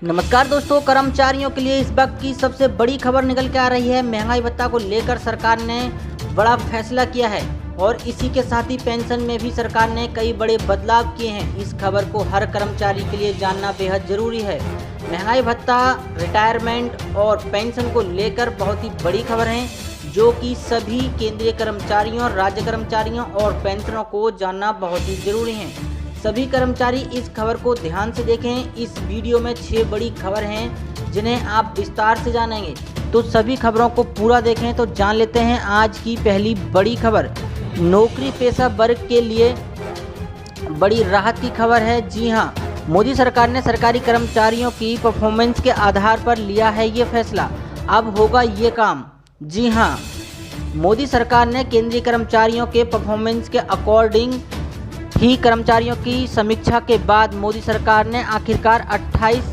नमस्कार दोस्तों, कर्मचारियों के लिए इस वक्त की सबसे बड़ी खबर निकल के आ रही है। महंगाई भत्ता को लेकर सरकार ने बड़ा फैसला किया है और इसी के साथ ही पेंशन में भी सरकार ने कई बड़े बदलाव किए हैं। इस खबर को हर कर्मचारी के लिए जानना बेहद जरूरी है। महंगाई भत्ता, रिटायरमेंट और पेंशन को लेकर बहुत ही बड़ी खबर है, जो कि सभी केंद्रीय कर्मचारियों, राज्य कर्मचारियों और पेंशनरों को जानना बहुत ही जरूरी है। सभी कर्मचारी इस खबर को ध्यान से देखें। इस वीडियो में 6 बड़ी खबर हैं जिन्हें आप विस्तार से जानेंगे, तो सभी खबरों को पूरा देखें। तो जान लेते हैं आज की पहली बड़ी खबर। नौकरी पेशा वर्ग के लिए बड़ी राहत की खबर है। जी हां, मोदी सरकार ने सरकारी कर्मचारियों की परफॉर्मेंस के आधार पर लिया है ये फैसला। अब होगा ये काम। जी हां, मोदी सरकार ने केंद्रीय कर्मचारियों के परफॉर्मेंस के अकॉर्डिंग ही कर्मचारियों की समीक्षा के बाद मोदी सरकार ने आखिरकार 28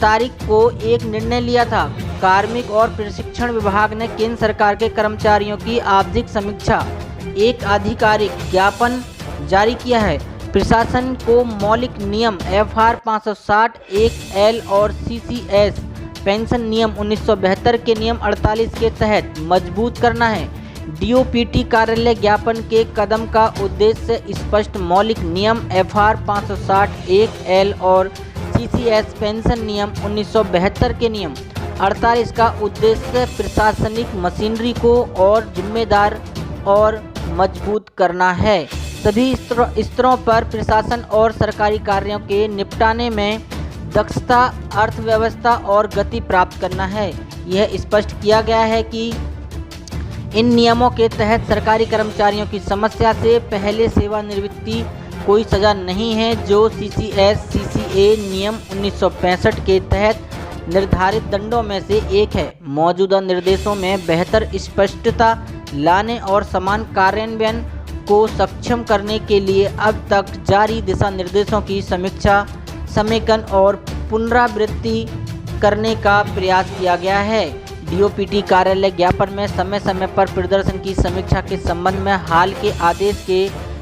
तारीख को एक निर्णय लिया था। कार्मिक और प्रशिक्षण विभाग ने केंद्र सरकार के कर्मचारियों की आवधिक समीक्षा एक आधिकारिक ज्ञापन जारी किया है। प्रशासन को मौलिक नियम FR 560 1L और CCS पेंशन नियम 1972 के नियम 48 के तहत मजबूत करना है। DOPT कार्यालय ज्ञापन के कदम का उद्देश्य स्पष्ट मौलिक नियम FR 560 1L और CCS पेंशन नियम 1972 के नियम 48 का उद्देश्य प्रशासनिक मशीनरी को और जिम्मेदार और मजबूत करना है। सभी स्तरों पर प्रशासन और सरकारी कार्यों के निपटाने में दक्षता, अर्थव्यवस्था और गति प्राप्त करना है। यह स्पष्ट किया गया है कि इन नियमों के तहत सरकारी कर्मचारियों की समस्या से पहले सेवानिवृत्ति कोई सजा नहीं है, जो CCS CCA नियम 1965 के तहत निर्धारित दंडों में से एक है। मौजूदा निर्देशों में बेहतर स्पष्टता लाने और समान कार्यान्वयन को सक्षम करने के लिए अब तक जारी दिशा निर्देशों की समीक्षा, समेकन और पुनरावृत्ति करने का प्रयास किया गया है। DOPT कार्यालय ज्ञापन में समय समय पर प्रदर्शन की समीक्षा के संबंध में हाल के आदेश के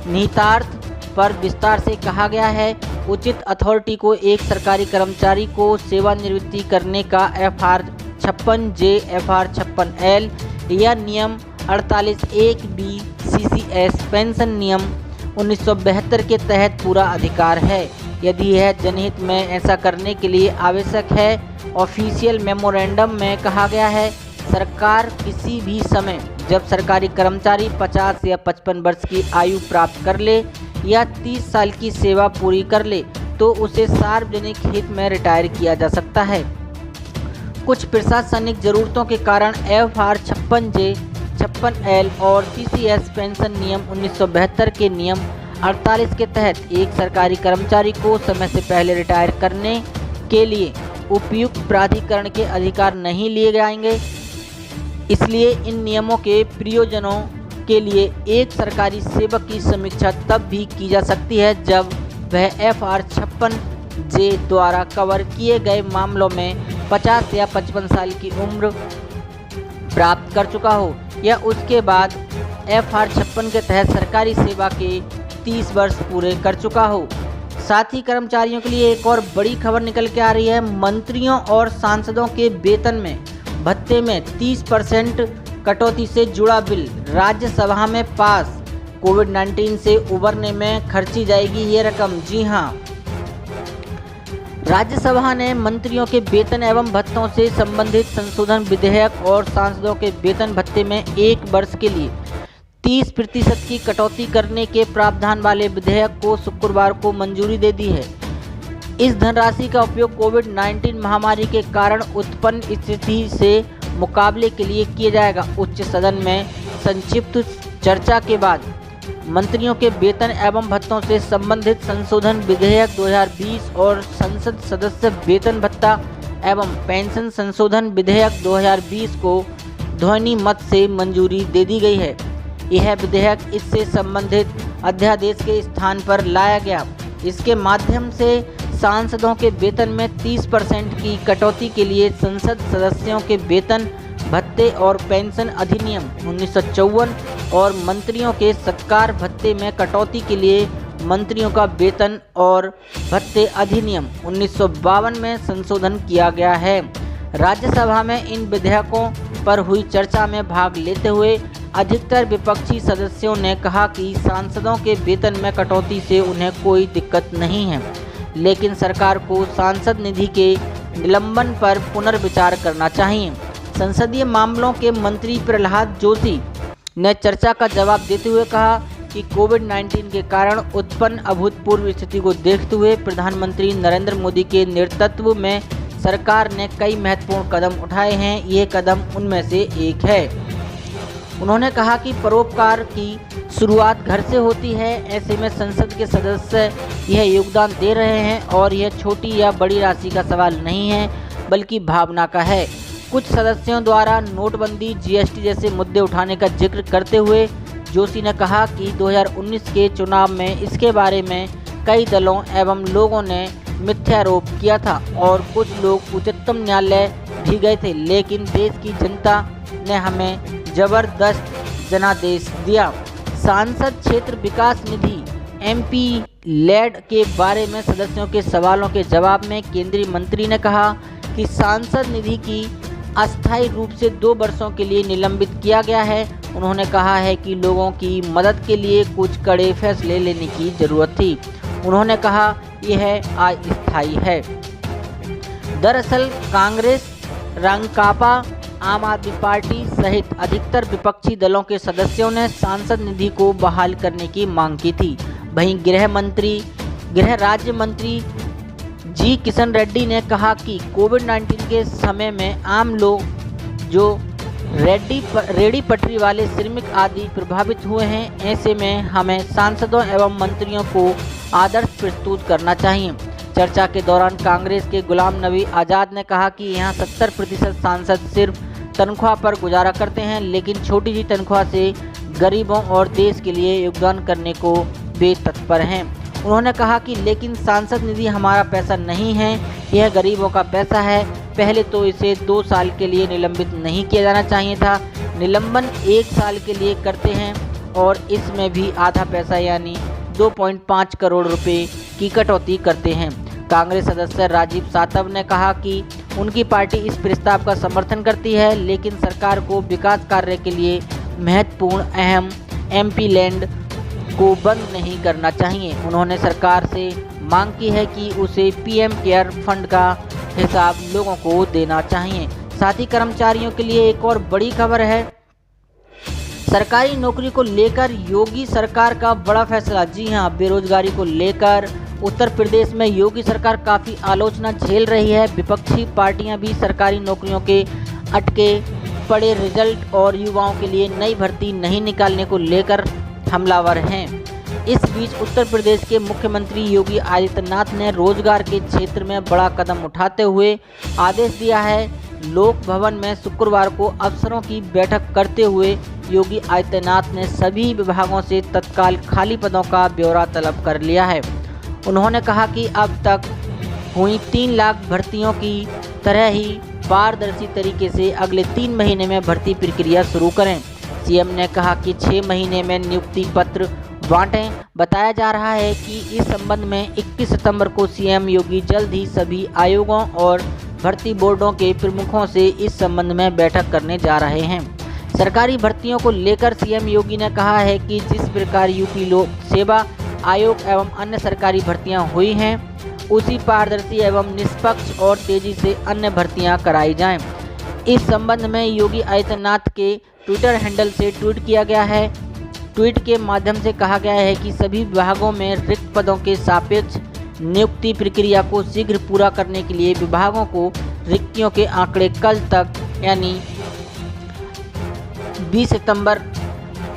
निहितार्थ पर विस्तार से कहा गया है। उचित अथॉरिटी को एक सरकारी कर्मचारी को सेवानिवृत्ति करने का FR 56J, FR 56L या नियम 48 1B CCS पेंशन नियम 1972 के तहत पूरा अधिकार है, यदि यह जनहित में ऐसा करने के लिए आवश्यक है। ऑफिशियल मेमोरेंडम में कहा गया है, सरकार किसी भी समय जब सरकारी कर्मचारी 50 या 55 वर्ष की आयु प्राप्त कर ले या 30 साल की सेवा पूरी कर ले, तो उसे सार्वजनिक हित में रिटायर किया जा सकता है। कुछ प्रशासनिक जरूरतों के कारण FR 56J, 56L और CCS पेंशन नियम 1972 के नियम 48 के तहत एक सरकारी कर्मचारी को समय से पहले रिटायर करने के लिए उपयुक्त प्राधिकरण के अधिकार नहीं लिए जाएंगे। इसलिए इन नियमों के प्रयोजनों के लिए एक सरकारी सेवक की समीक्षा तब भी की जा सकती है जब वह FR 56J द्वारा कवर किए गए मामलों में 50 या 55 साल की उम्र प्राप्त कर चुका हो या उसके बाद FR 56 के तहत सरकारी सेवा के 30 वर्ष पूरे कर चुका हो। साथ ही कर्मचारियों के लिए एक और बड़ी खबर निकल के आ रही है। मंत्रियों और सांसदों के वेतन में भत्ते में 30% कटौती से जुड़ा बिल राज्यसभा में पास। कोविड-19 से उबरने में खर्ची जाएगी ये रकम। जी हां, राज्यसभा ने मंत्रियों के वेतन एवं भत्तों से संबंधित संशोधन विधेयक और सांसदों के वेतन भत्ते में 1 वर्ष के लिए 30% की कटौती करने के प्रावधान वाले विधेयक को शुक्रवार को मंजूरी दे दी है। इस धनराशि का उपयोग कोविड-19 महामारी के कारण उत्पन्न स्थिति से मुकाबले के लिए किया जाएगा। उच्च सदन में संक्षिप्त चर्चा के बाद मंत्रियों के वेतन एवं भत्तों से संबंधित संशोधन विधेयक 2020 और संसद सदस्य वेतन भत्ता एवं पेंशन संशोधन विधेयक 2020 को ध्वनि मत से मंजूरी दे दी गई है। यह विधेयक इससे संबंधित अध्यादेश के स्थान पर लाया गया। इसके माध्यम से सांसदों के वेतन में 30% की कटौती के लिए संसद सदस्यों के वेतन, भत्ते और पेंशन अधिनियम 1954 और मंत्रियों के सत्कार भत्ते में कटौती के लिए मंत्रियों का वेतन और भत्ते अधिनियम 1952 में संशोधन किया गया है। राज्यसभा में इन विधेयकों पर हुई चर्चा में भाग लेते हुए अधिकतर विपक्षी सदस्यों ने कहा कि सांसदों के वेतन में कटौती से उन्हें कोई दिक्कत नहीं है, लेकिन सरकार को सांसद निधि के निलंबन पर पुनर्विचार करना चाहिए। संसदीय मामलों के मंत्री प्रहलाद जोशी ने चर्चा का जवाब देते हुए कहा कि कोविड-19 के कारण उत्पन्न अभूतपूर्व स्थिति को देखते हुए प्रधानमंत्री नरेंद्र मोदी के नेतृत्व में सरकार ने कई महत्वपूर्ण कदम उठाए हैं। ये कदम उनमें से एक है। उन्होंने कहा कि परोपकार की शुरुआत घर से होती है। ऐसे में संसद के सदस्य यह योगदान दे रहे हैं और यह छोटी या बड़ी राशि का सवाल नहीं है, बल्कि भावना का है। कुछ सदस्यों द्वारा नोटबंदी, जीएसटी जैसे मुद्दे उठाने का जिक्र करते हुए जोशी ने कहा कि 2019 के चुनाव में इसके बारे में कई दलों एवं लोगों ने मिथ्यारोप किया था और कुछ लोग उच्चतम न्यायालय भी गए थे, लेकिन देश की जनता ने हमें जबरदस्त जनादेश दिया। सांसद क्षेत्र विकास निधि MP लेड के बारे में सदस्यों के सवालों के जवाब में केंद्रीय मंत्री ने कहा कि सांसद निधि की अस्थायी रूप से 2 वर्षों के लिए निलंबित किया गया है। उन्होंने कहा है कि लोगों की मदद के लिए कुछ कड़े फैसले लेने की जरूरत थी। उन्होंने कहा यह अस्थायी है। दरअसल कांग्रेस, रांकापा, आम आदमी पार्टी सहित अधिकतर विपक्षी दलों के सदस्यों ने सांसद निधि को बहाल करने की मांग की थी। वहीं गृह राज्य मंत्री जी किशन रेड्डी ने कहा कि कोविड-19 के समय में आम लोग जो रेडी पटरी वाले श्रमिक आदि प्रभावित हुए हैं, ऐसे में हमें सांसदों एवं मंत्रियों को आदर्श प्रस्तुत करना चाहिए। चर्चा के दौरान कांग्रेस के गुलाम नबी आज़ाद ने कहा कि यहाँ 70% सांसद सिर्फ तनख्वाह पर गुजारा करते हैं, लेकिन छोटी सी तनख्वाह से गरीबों और देश के लिए योगदान करने को वे तत्पर हैं। उन्होंने कहा कि लेकिन सांसद निधि हमारा पैसा नहीं है, यह गरीबों का पैसा है। पहले तो इसे 2 साल के लिए निलंबित नहीं किया जाना चाहिए था। निलंबन 1 साल के लिए करते हैं और इसमें भी आधा पैसा यानी 2.5 करोड़ रुपए की कटौती करते हैं। कांग्रेस सदस्य राजीव सातव ने कहा कि उनकी पार्टी इस प्रस्ताव का समर्थन करती है, लेकिन सरकार को विकास कार्य के लिए महत्वपूर्ण अहम MP लैंड को बंद नहीं करना चाहिए। उन्होंने सरकार से मांग की है कि उसे PM केयर फंड का हिसाब लोगों को देना चाहिए। साथ ही कर्मचारियों के लिए एक और बड़ी खबर है। सरकारी नौकरी को लेकर योगी सरकार का बड़ा फैसला। जी हां, बेरोजगारी को लेकर उत्तर प्रदेश में योगी सरकार काफ़ी आलोचना झेल रही है। विपक्षी पार्टियां भी सरकारी नौकरियों के अटके पड़े रिजल्ट और युवाओं के लिए नई भर्ती नहीं निकालने को लेकर हमलावर हैं। इस बीच उत्तर प्रदेश के मुख्यमंत्री योगी आदित्यनाथ ने रोजगार के क्षेत्र में बड़ा कदम उठाते हुए आदेश दिया है। लोक भवन में शुक्रवार को अफसरों की बैठक करते हुए योगी आदित्यनाथ ने सभी विभागों से तत्काल खाली पदों का ब्यौरा तलब कर लिया है। उन्होंने कहा कि अब तक हुई 3 लाख भर्तियों की तरह ही पारदर्शी तरीके से अगले 3 महीने में भर्ती प्रक्रिया शुरू करें। CM ने कहा कि 6 महीने में नियुक्ति पत्र बांटें। बताया जा रहा है कि इस संबंध में 21 सितंबर को CM योगी जल्द ही सभी आयोगों और भर्ती बोर्डों के प्रमुखों से इस संबंध में बैठक करने जा रहे हैं। सरकारी भर्तियों को लेकर CM योगी ने कहा है कि जिस प्रकार UP लोक सेवा आयोग एवं अन्य सरकारी भर्तियां हुई हैं, उसी पारदर्शी एवं निष्पक्ष और तेजी से अन्य भर्तियां कराई जाएं। इस संबंध में योगी आदित्यनाथ के ट्विटर हैंडल से ट्वीट किया गया है। ट्वीट के माध्यम से कहा गया है कि सभी विभागों में रिक्त पदों के सापेक्ष नियुक्ति प्रक्रिया को शीघ्र पूरा करने के लिए विभागों को रिक्तियों के आंकड़े कल तक यानी 20 सितंबर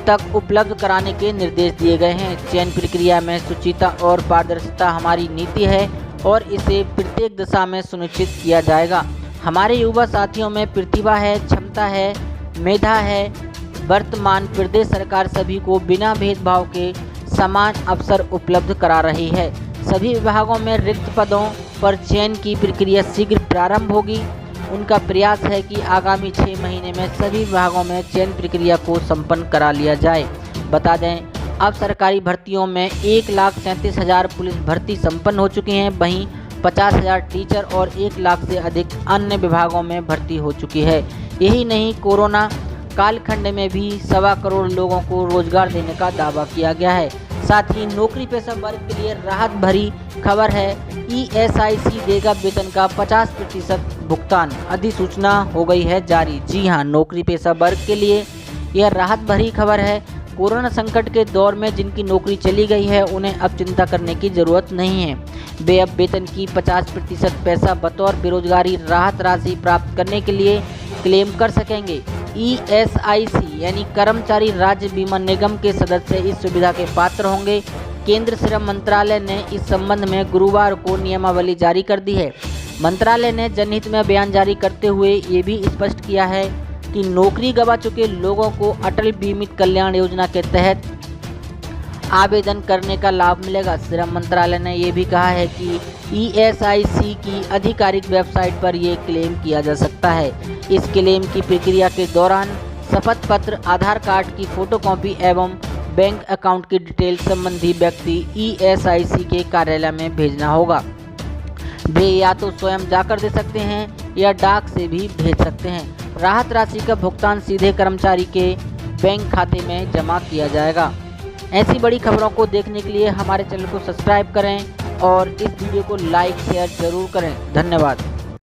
तक उपलब्ध कराने के निर्देश दिए गए हैं। चयन प्रक्रिया में शुचिता और पारदर्शिता हमारी नीति है और इसे प्रत्येक दिशा में सुनिश्चित किया जाएगा। हमारे युवा साथियों में प्रतिभा है, क्षमता है, मेधा है। वर्तमान प्रदेश सरकार सभी को बिना भेदभाव के समान अवसर उपलब्ध करा रही है। सभी विभागों में रिक्त पदों पर चयन की प्रक्रिया शीघ्र प्रारंभ होगी। उनका प्रयास है कि आगामी 6 महीने में सभी विभागों में चयन प्रक्रिया को संपन्न करा लिया जाए। बता दें अब सरकारी भर्तियों में 1,37,000 पुलिस भर्ती संपन्न हो चुकी हैं। वहीं 50,000 टीचर और 1 लाख से अधिक अन्य विभागों में भर्ती हो चुकी है। यही नहीं, कोरोना कालखंड में भी 1.25 करोड़ लोगों को रोजगार देने का दावा किया गया है। साथ ही नौकरी पेशा वर्ग के लिए राहत भरी खबर है। ESIC देगा वेतन का 50% भुगतान, अधिसूचना हो गई है जारी। जी हां, नौकरी पेशा वर्ग के लिए यह राहत भरी खबर है। कोरोना संकट के दौर में जिनकी नौकरी चली गई है उन्हें अब चिंता करने की जरूरत नहीं है। वे अब वेतन की 50% पैसा बतौर बेरोजगारी राहत राशि प्राप्त करने के लिए क्लेम कर सकेंगे। ESIC यानी कर्मचारी राज्य बीमा निगम के सदस्य इस सुविधा के पात्र होंगे। केंद्र श्रम मंत्रालय ने इस संबंध में गुरुवार को नियमावली जारी कर दी है। मंत्रालय ने जनहित में बयान जारी करते हुए ये भी स्पष्ट किया है कि नौकरी गंवा चुके लोगों को अटल बीमित कल्याण योजना के तहत आवेदन करने का लाभ मिलेगा। श्रम मंत्रालय ने यह भी कहा है कि ESIC की आधिकारिक वेबसाइट पर यह क्लेम किया जा सकता है। इस क्लेम की प्रक्रिया के दौरान शपथ पत्र, आधार कार्ड की फोटोकॉपी एवं बैंक अकाउंट की डिटेल संबंधी व्यक्ति ESIC के कार्यालय में भेजना होगा। वे या तो स्वयं जाकर दे सकते हैं या डाक से भी भेज सकते हैं। राहत राशि का भुगतान सीधे कर्मचारी के बैंक खाते में जमा किया जाएगा। ऐसी बड़ी खबरों को देखने के लिए हमारे चैनल को सब्सक्राइब करें और इस वीडियो को लाइक शेयर जरूर करें। धन्यवाद।